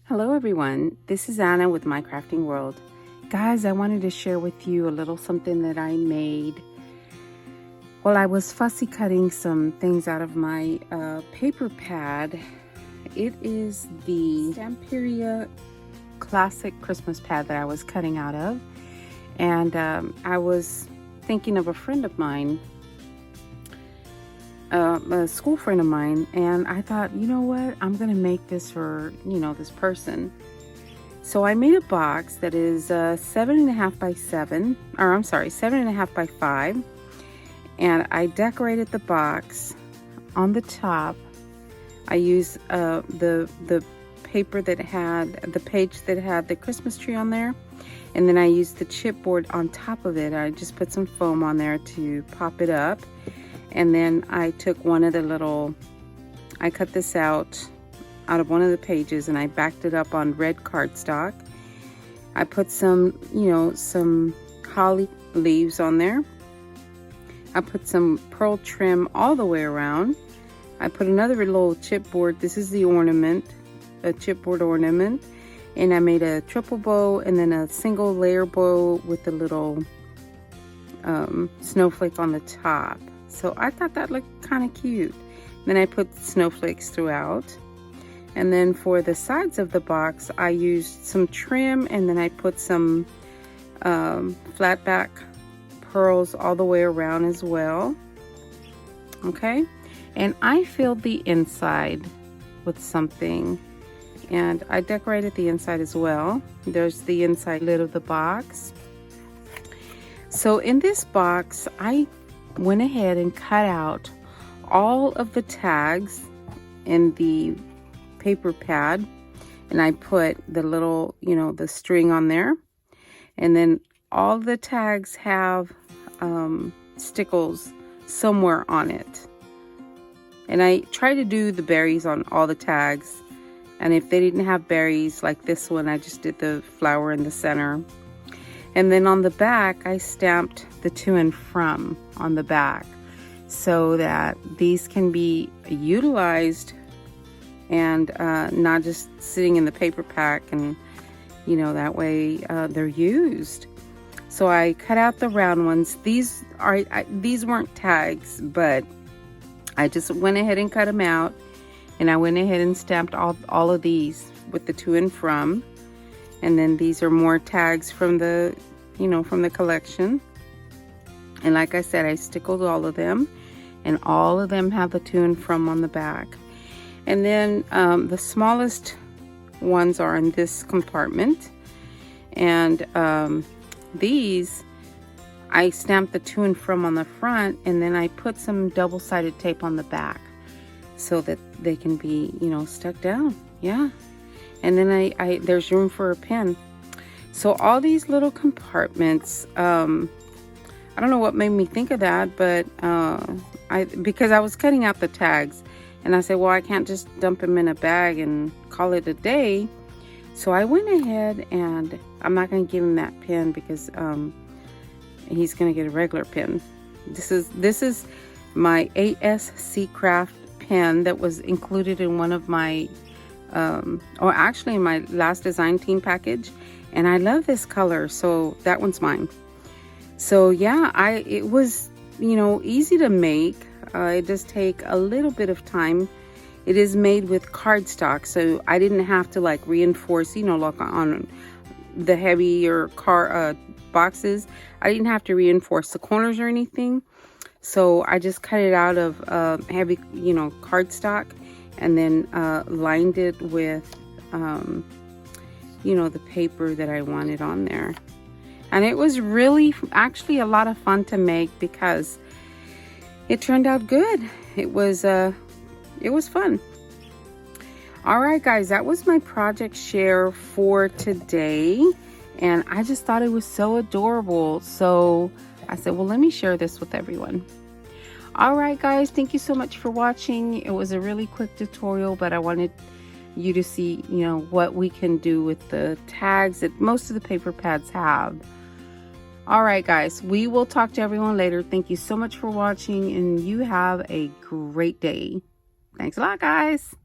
Hello everyone, this is Anna with My Crafting World. Guys, I wanted to share with you a little something that I made while I was fussy cutting some things out of my paper pad. It is the Stamperia Classic Christmas pad that I was cutting out of, and I was thinking of a friend of mine, a school friend of mine, and I thought, you know what, I'm gonna make this for, this person. So I made a box that is 7.5 by 7, or I'm sorry, 7.5 by 5, and I decorated the box. On the top I used the paper that had the page that had the Christmas tree on there, and then I used the chipboard on top of it. I just put some foam on there to pop it up. And then I took one of the little, I cut this out of one of the pages and I backed it up on red cardstock. I put some, some holly leaves on there. I put some pearl trim all the way around. I put another little chipboard. This is the ornament, a chipboard ornament. And I made a triple bow and then a single layer bow with a little snowflake on the top. So I thought that looked kind of cute. Then I put snowflakes throughout. And then for the sides of the box, I used some trim, and then I put some flat back pearls all the way around as well. Okay. And I filled the inside with something, and I decorated the inside as well. There's the inside lid of the box. So in this box, I went ahead and cut out all of the tags in the paper pad, and I put the little, the string on there, and then all the tags have stickles somewhere on it. And I try to do the berries on all the tags, and if they didn't have berries like this one, I just did the flower in the center. And then on the back, I stamped the to and from on the back so that these can be utilized and not just sitting in the paper pack, and that way they're used. So I cut out the round ones. These weren't tags, but I just went ahead and cut them out, and I went ahead and stamped all of these with the to and from. And then these are more tags from the, from the collection. And like I said, I stickled all of them, and all of them have the to and from on the back. And then the smallest ones are in this compartment. And these, I stamped the to and from on the front, and then I put some double-sided tape on the back so that they can be, stuck down. Yeah. And then I there's room for a pen. So all these little compartments, I don't know what made me think of that, but because I was cutting out the tags, and I said, well, I can't just dump them in a bag and call it a day. So I went ahead, and I'm not going to give him that pen because he's going to get a regular pen. This is my ASC Craft pen that was included in one of my or actually in my last design team package, and I love this color, so that one's mine. So yeah, it was easy to make. It does take a little bit of time. It is made with cardstock, so I didn't have to like reinforce, like on the heavier boxes. I didn't have to reinforce the corners or anything. So I just cut it out of heavy, cardstock, and then lined it with, the paper that I wanted on there. And it was really actually a lot of fun to make because it turned out good. It was fun. All right, guys, that was my project share for today. And I just thought it was so adorable. So I said, well, let me share this with everyone. All right, guys, thank you so much for watching. It was a really quick tutorial, but I wanted you to see, what we can do with the tags that most of the paper pads have. All right, guys, we will talk to everyone later. Thank you so much for watching, and you have a great day. Thanks a lot, guys.